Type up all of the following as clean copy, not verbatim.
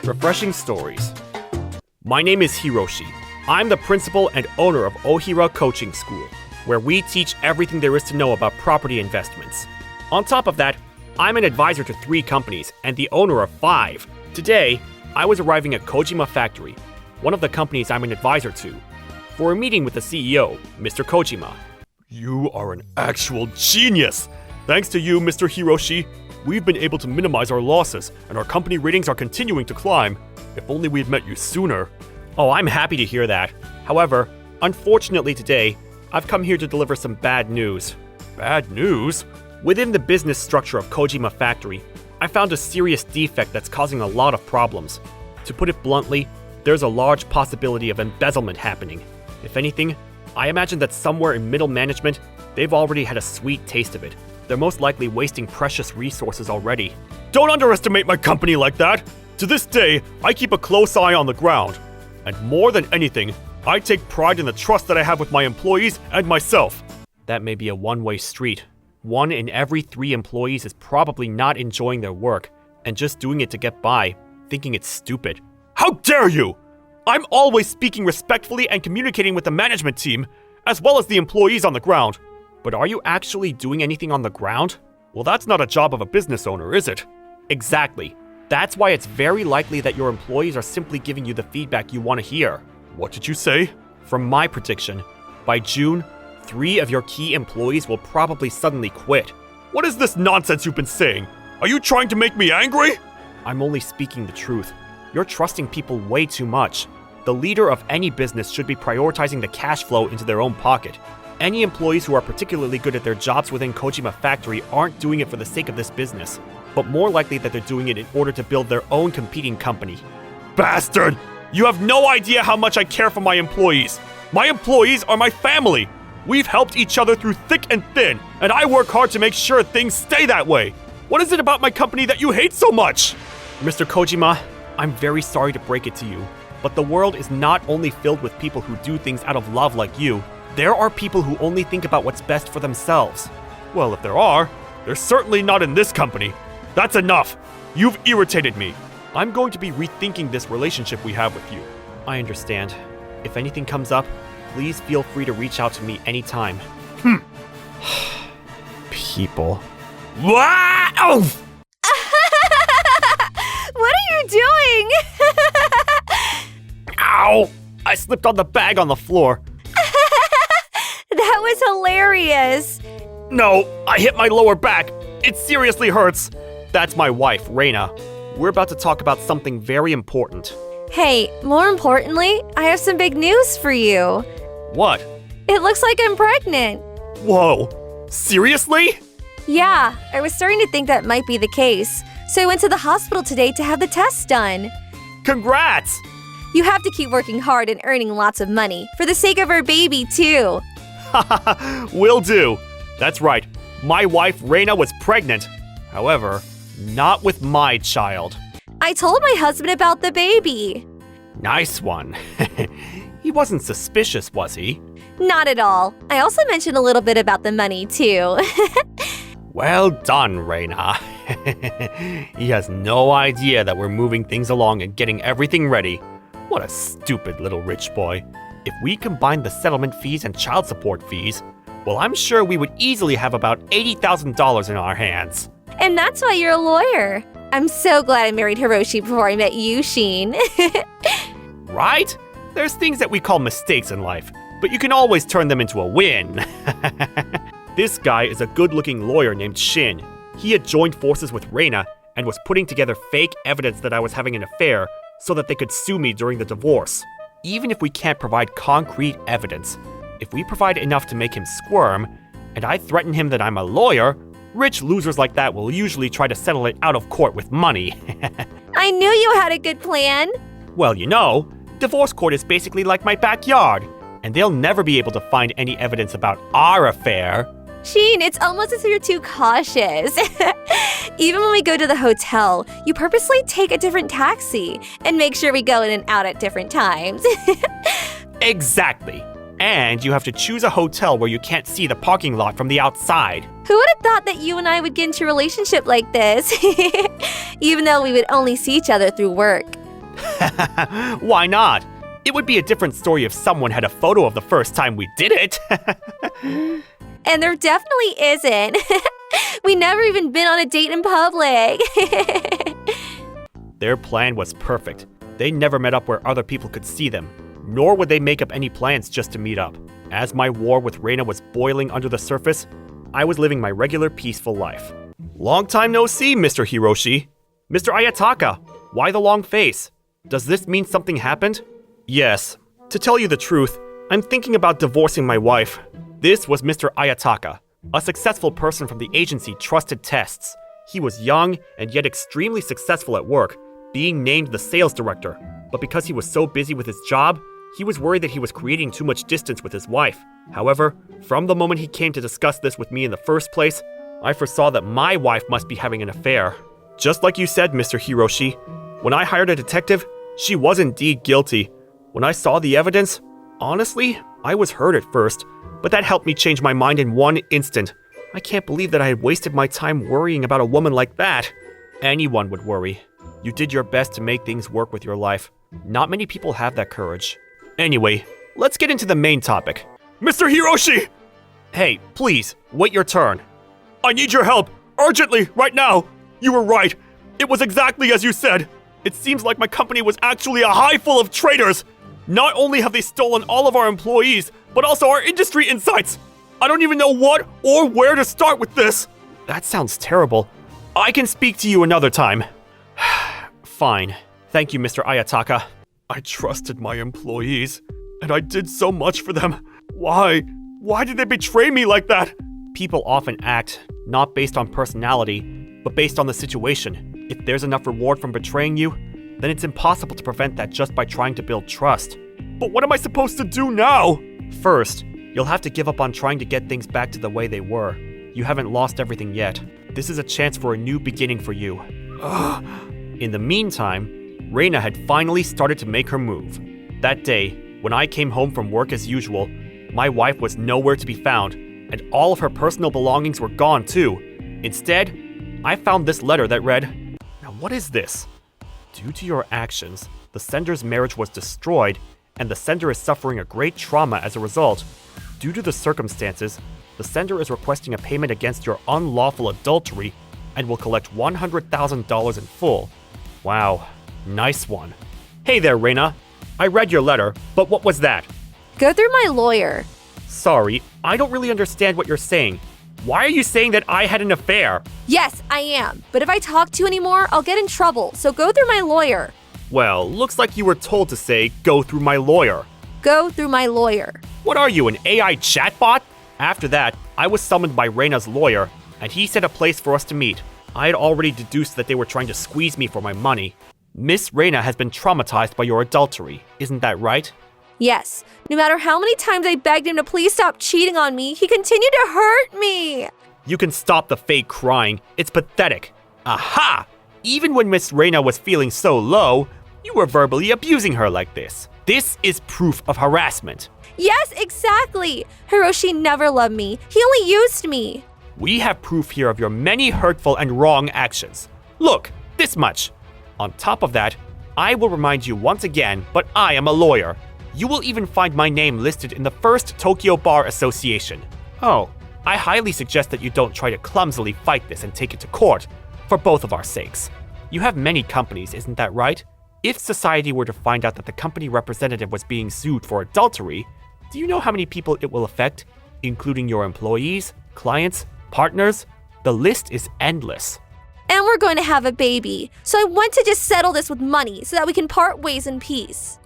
refreshing stories. My name is Hiroshi. I'm the principal and owner of Ohira Coaching School, where we teach everything there is to know about property investments. On top of that, I'm an advisor to 3 companies and the owner of 5. Today, I was arriving at Kojima Factory, one of the companies I'm an advisor to, for a meeting with the CEO, Mr. Kojima. You are an actual genius! Thanks to you, Mr. Hiroshi, we've been able to minimize our losses, and our company ratings are continuing to climb. If only we had met you sooner. Oh, I'm happy to hear that. However, unfortunately today, I've come here to deliver some bad news. Bad news? Within the business structure of Kojima Factory, I found a serious defect that's causing a lot of problems. To put it bluntly, there's a large possibility of embezzlement happening. If anything, I imagine that somewhere in middle management, they've already had a sweet taste of it. They're most likely wasting precious resources already. Don't underestimate my company like that! To this day, I keep a close eye on the ground. And more than anything, I take pride in the trust that I have with my employees and myself. That may be a one-way street. 1 in every 3 employees is probably not enjoying their work and just doing it to get by, thinking it's stupid. How dare you! I'm always speaking respectfully and communicating with the management team, as well as the employees on the ground. But are you actually doing anything on the ground? Well, that's not a job of a business owner, is it? Exactly. That's why it's very likely that your employees are simply giving you the feedback you want to hear. What did you say? From my prediction, by June, 3 of your key employees will probably suddenly quit. What is this nonsense you've been saying? Are you trying to make me angry? I'm only speaking the truth. You're trusting people way too much. The leader of any business should be prioritizing the cash flow into their own pocket. Any employees who are particularly good at their jobs within Kojima Factory aren't doing it for the sake of this business, but more likely that they're doing it in order to build their own competing company. Bastard! You have no idea how much I care for my employees. My employees are my family. We've helped each other through thick and thin, and I work hard to make sure things stay that way. What is it about my company that you hate so much? Mr. Kojima, I'm very sorry to break it to you, but the world is not only filled with people who do things out of love like you. There are people who only think about what's best for themselves. Well, if there are, they're certainly not in this company. That's enough. You've irritated me. I'm going to be rethinking this relationship we have with you. I understand. If anything comes up, please feel free to reach out to me anytime. People. Wow! What are you doing? Ow! I slipped on the bag on the floor. That was hilarious. No, I hit my lower back. It seriously hurts. That's my wife, Reina. We're about to talk about something very important. Hey, more importantly, I have some big news for you. What? It looks like I'm pregnant. Whoa. Seriously? Yeah, I was starting to think that might be the case, so I went to the hospital today to have the test done. Congrats! You have to keep working hard and earning lots of money, for the sake of our baby, too. Will do. That's right. My wife, Reina, was pregnant. However, not with my child. I told my husband about the baby. Nice one. He wasn't suspicious, was he? Not at all. I also mentioned a little bit about the money, too. Well done, Reina. He has no idea that we're moving things along and getting everything ready. What a stupid little rich boy. If we combine the settlement fees and child support fees, well, I'm sure we would easily have about $80,000 in our hands. And that's why you're a lawyer. I'm so glad I married Hiroshi before I met you, Sheen. Right? There's things that we call mistakes in life, but you can always turn them into a win. This guy is a good-looking lawyer named Shin. He had joined forces with Reina and was putting together fake evidence that I was having an affair so that they could sue me during the divorce. Even if we can't provide concrete evidence, if we provide enough to make him squirm, and I threaten him that I'm a lawyer, rich losers like that will usually try to settle it out of court with money. I knew you had a good plan. Well, you know, divorce court is basically like my backyard, and they'll never be able to find any evidence about our affair. Sheen, it's almost as if you're too cautious. Even when we go to the hotel, you purposely take a different taxi and make sure we go in and out at different times. Exactly. And you have to choose a hotel where you can't see the parking lot from the outside. Who would have thought that you and I would get into a relationship like this? Even though we would only see each other through work. Why not? It would be a different story if someone had a photo of the first time we did it. And there definitely isn't. We never even been on a date in public. Their plan was perfect. They never met up where other people could see them, nor would they make up any plans just to meet up. As my war with Reina was boiling under the surface, I was living my regular peaceful life. Long time no see, Mr. Hiroshi. Mr. Ayataka, why the long face? Does this mean something happened? Yes. To tell you the truth, I'm thinking about divorcing my wife. This was Mr. Ayataka, a successful person from the agency Trusted Tests. He was young and yet extremely successful at work, being named the sales director. But because he was so busy with his job, he was worried that he was creating too much distance with his wife. However, from the moment he came to discuss this with me in the first place, I foresaw that my wife must be having an affair. Just like you said, Mr. Hiroshi, when I hired a detective, she was indeed guilty. When I saw the evidence, honestly, I was hurt at first, but that helped me change my mind in one instant. I can't believe that I had wasted my time worrying about a woman like that. Anyone would worry. You did your best to make things work with your life. Not many people have that courage. Anyway, let's get into the main topic. Mr. Hiroshi! Hey, please, wait your turn. I need your help, urgently, right now. You were right. It was exactly as you said. It seems like my company was actually a hive full of traitors. Not only have they stolen all of our employees, but also our industry insights. I don't even know what or where to start with this. That sounds terrible. I can speak to you another time. Fine. Thank you, Mr. Ayataka. I trusted my employees, and I did so much for them. Why? Why did they betray me like that? People often act not based on personality, but based on the situation. If there's enough reward from betraying you, then it's impossible to prevent that just by trying to build trust. But what am I supposed to do now? First, you'll have to give up on trying to get things back to the way they were. You haven't lost everything yet. This is a chance for a new beginning for you. In the meantime, Reina had finally started to make her move. That day, when I came home from work as usual, my wife was nowhere to be found, and all of her personal belongings were gone too. Instead, I found this letter that read, "Now what is this? Due to your actions, the sender's marriage was destroyed, and the sender is suffering a great trauma as a result. Due to the circumstances, the sender is requesting a payment against your unlawful adultery and will collect $100,000 in full." Wow, nice one. Hey there, Reina. I read your letter, but what was that? Go through my lawyer. Sorry, I don't really understand what you're saying. Why are you saying that I had an affair? Yes, I am. But if I talk to you anymore, I'll get in trouble. So go through my lawyer. Well, looks like you were told to say, go through my lawyer. Go through my lawyer. What are you, an AI chatbot? After that, I was summoned by Reina's lawyer, and he set a place for us to meet. I had already deduced that they were trying to squeeze me for my money. Miss Reina has been traumatized by your adultery, isn't that right? Yes. No matter how many times I begged him to please stop cheating on me, he continued to hurt me. You can stop the fake crying. It's pathetic. Aha! Even when Miss Reina was feeling so low, you were verbally abusing her like this. This is proof of harassment. Yes, exactly. Hiroshi never loved me. He only used me. We have proof here of your many hurtful and wrong actions. Look, this much. On top of that, I will remind you once again, but I am a lawyer. You will even find my name listed in the First Tokyo Bar Association. Oh, I highly suggest that you don't try to clumsily fight this and take it to court, for both of our sakes. You have many companies, isn't that right? If society were to find out that the company representative was being sued for adultery, do you know how many people it will affect, including your employees, clients, partners? The list is endless. And we're going to have a baby, so I want to just settle this with money so that we can part ways in peace.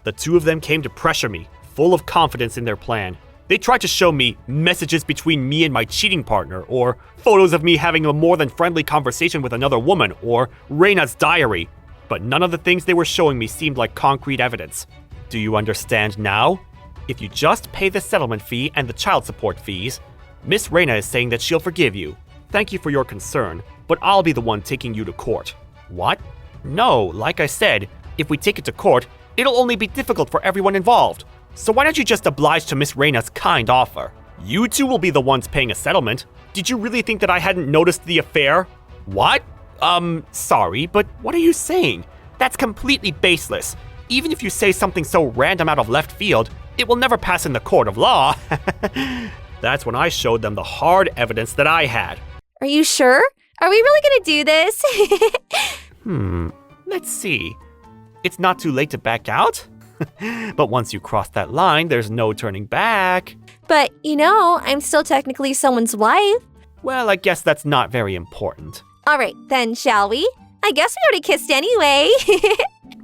The two of them came to pressure me, full of confidence in their plan. They tried to show me messages between me and my cheating partner, or photos of me having a more than friendly conversation with another woman, or Reina's diary. But none of the things they were showing me seemed like concrete evidence. Do you understand now? If you just pay the settlement fee and the child support fees, Miss Reina is saying that she'll forgive you. Thank you for your concern, but I'll be the one taking you to court. What? No, like I said, if we take it to court, it'll only be difficult for everyone involved. So why don't you just oblige to Miss Reina's kind offer? You two will be the ones paying a settlement. Did you really think that I hadn't noticed the affair? What? Sorry, but what are you saying? That's completely baseless. Even if you say something so random out of left field, it will never pass in the court of law. That's when I showed them the hard evidence that I had. Are you sure? Are we really gonna do this? Let's see. It's not too late to back out. But once you cross that line, there's no turning back. But, I'm still technically someone's wife. Well, I guess that's not very important. All right, then, shall we? I guess we already kissed anyway.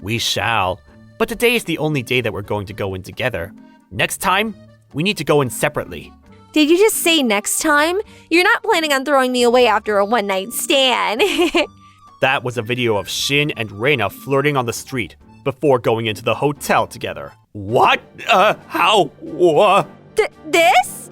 We shall. But today is the only day that we're going to go in together. Next time, we need to go in separately. Did you just say next time? You're not planning on throwing me away after a one-night stand. That was a video of Shin and Reina flirting on the street before going into the hotel together. What? How? This?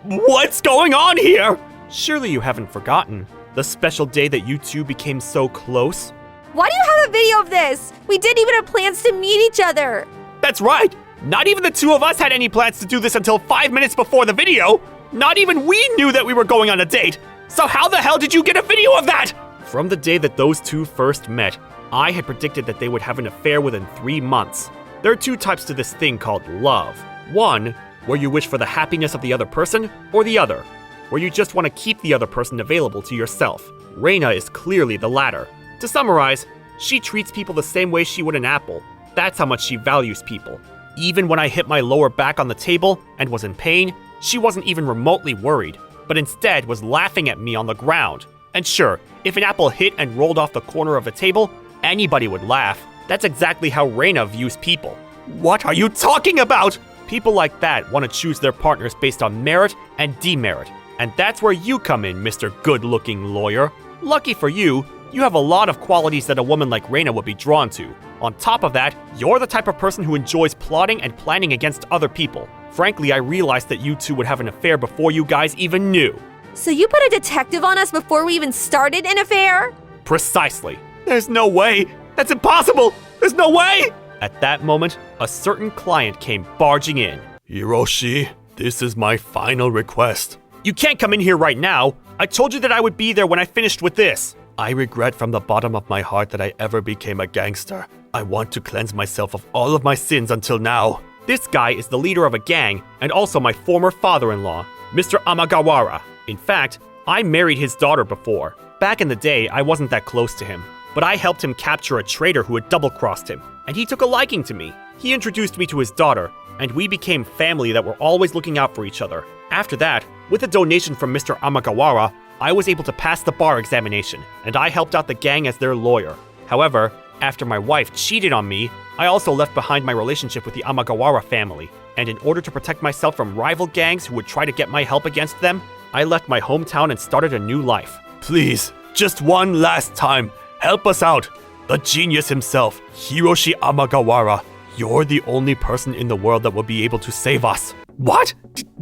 What's going on here? Surely you haven't forgotten the special day that you two became so close? Why do you have a video of this? We didn't even have plans to meet each other. That's right. Not even the two of us had any plans to do this until 5 minutes before the video. Not even we knew that we were going on a date. So how the hell did you get a video of that? From the day that those two first met, I had predicted that they would have an affair within 3 months. There are two types to this thing called love. One, where you wish for the happiness of the other person, or the other, where you just want to keep the other person available to yourself. Reina is clearly the latter. To summarize, she treats people the same way she would an apple. That's how much she values people. Even when I hit my lower back on the table and was in pain, she wasn't even remotely worried, but instead was laughing at me on the ground. And sure, if an apple hit and rolled off the corner of a table, anybody would laugh. That's exactly how Reina views people. What are you talking about? People like that want to choose their partners based on merit and demerit. And that's where you come in, Mr. Good-looking lawyer. Lucky for you, you have a lot of qualities that a woman like Reina would be drawn to. On top of that, you're the type of person who enjoys plotting and planning against other people. Frankly, I realized that you two would have an affair before you guys even knew. So you put a detective on us before we even started an affair? Precisely. There's no way. That's impossible. There's no way. At that moment, a certain client came barging in. Hiroshi, this is my final request. You can't come in here right now. I told you that I would be there when I finished with this. I regret from the bottom of my heart that I ever became a gangster. I want to cleanse myself of all of my sins until now. This guy is the leader of a gang and also my former father-in-law, Mr. Amagawara. In fact, I married his daughter before. Back in the day, I wasn't that close to him, but I helped him capture a traitor who had double-crossed him, and he took a liking to me. He introduced me to his daughter, and we became family that were always looking out for each other. After that, with a donation from Mr. Amagawara, I was able to pass the bar examination, and I helped out the gang as their lawyer. However, after my wife cheated on me, I also left behind my relationship with the Amagawara family, and in order to protect myself from rival gangs who would try to get my help against them, I left my hometown and started a new life. Please, just one last time, help us out. The genius himself, Hiroshi Amagawara. You're the only person in the world that will be able to save us. What?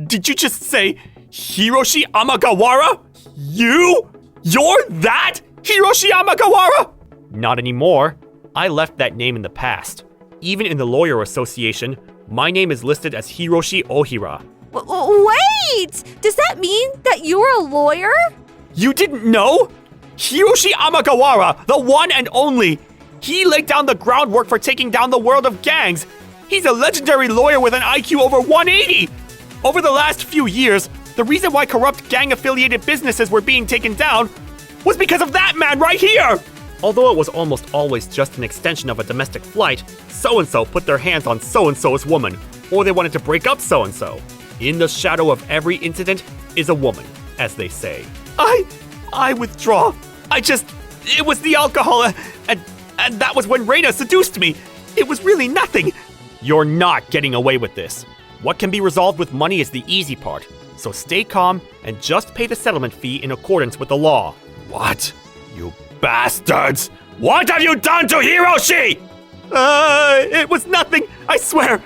Did you just say Hiroshi Amagawara? You're that Hiroshi Amagawara? Not anymore. I left that name in the past. Even in the Lawyer Association, my name is listed as Hiroshi Ohira. Wait! Does that mean that you're a lawyer? You didn't know? Hiroshi Amagawara, the one and only. He laid down the groundwork for taking down the world of gangs. He's a legendary lawyer with an IQ over 180. Over the last few years, the reason why corrupt gang-affiliated businesses were being taken down was because of that man right here! Although it was almost always just an extension of a domestic flight, so-and-so put their hands on so-and-so's woman, or they wanted to break up so-and-so. In the shadow of every incident is a woman, as they say. I withdraw. It was the alcohol, and that was when Reina seduced me. It was really nothing. You're not getting away with this. What can be resolved with money is the easy part, so stay calm and just pay the settlement fee in accordance with the law. What? You bastards! What have you done to Hiroshi? It was nothing. I swear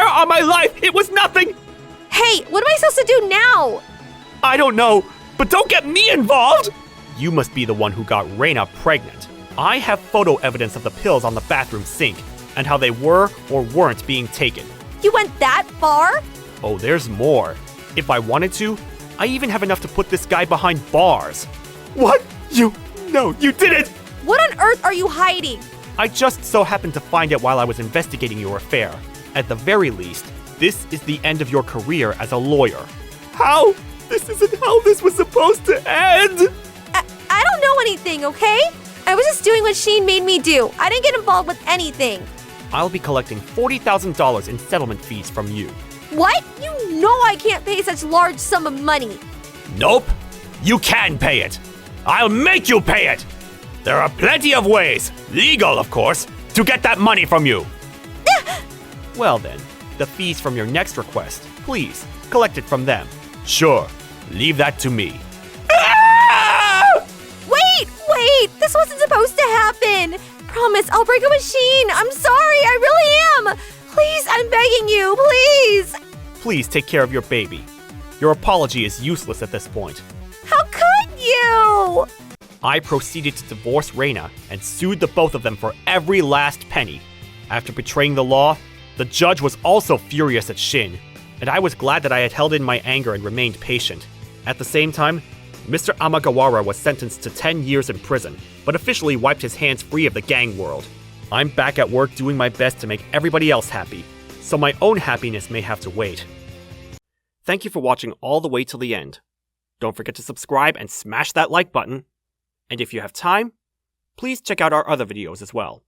on my life, it was nothing. Hey, what am I supposed to do now? I don't know, but don't get me involved. You must be the one who got Reina pregnant. I have photo evidence of the pills on the bathroom sink and how they were or weren't being taken. You went that far? Oh, there's more. If I wanted to, I even have enough to put this guy behind bars. What? No, you did it! What on earth are you hiding? I just so happened to find it while I was investigating your affair. At the very least, this is the end of your career as a lawyer. How? This isn't how this was supposed to end! I don't know anything, okay? I was just doing what Sheen made me do. I didn't get involved with anything. I'll be collecting $40,000 in settlement fees from you. What? You know I can't pay such large sum of money. Nope. You can pay it. I'll make you pay it. There are plenty of ways, legal of course, to get that money from you. Well then, the fees from your next request, please, collect it from them. Sure, leave that to me. Wait, this wasn't supposed to happen. Promise, I'll break up with Sheen. I'm sorry, I really am. Please, I'm begging you, please. Please take care of your baby. Your apology is useless at this point. How could you? I proceeded to divorce Reina and sued the both of them for every last penny. After betraying the law, the judge was also furious at Shin, and I was glad that I had held in my anger and remained patient. At the same time, Mr. Amagawara was sentenced to 10 years in prison, but officially wiped his hands free of the gang world. I'm back at work doing my best to make everybody else happy, so my own happiness may have to wait. Thank you for watching all the way till the end. Don't forget to subscribe and smash that like button. And if you have time, please check out our other videos as well.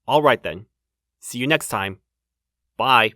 Alright then, see you next time. Bye.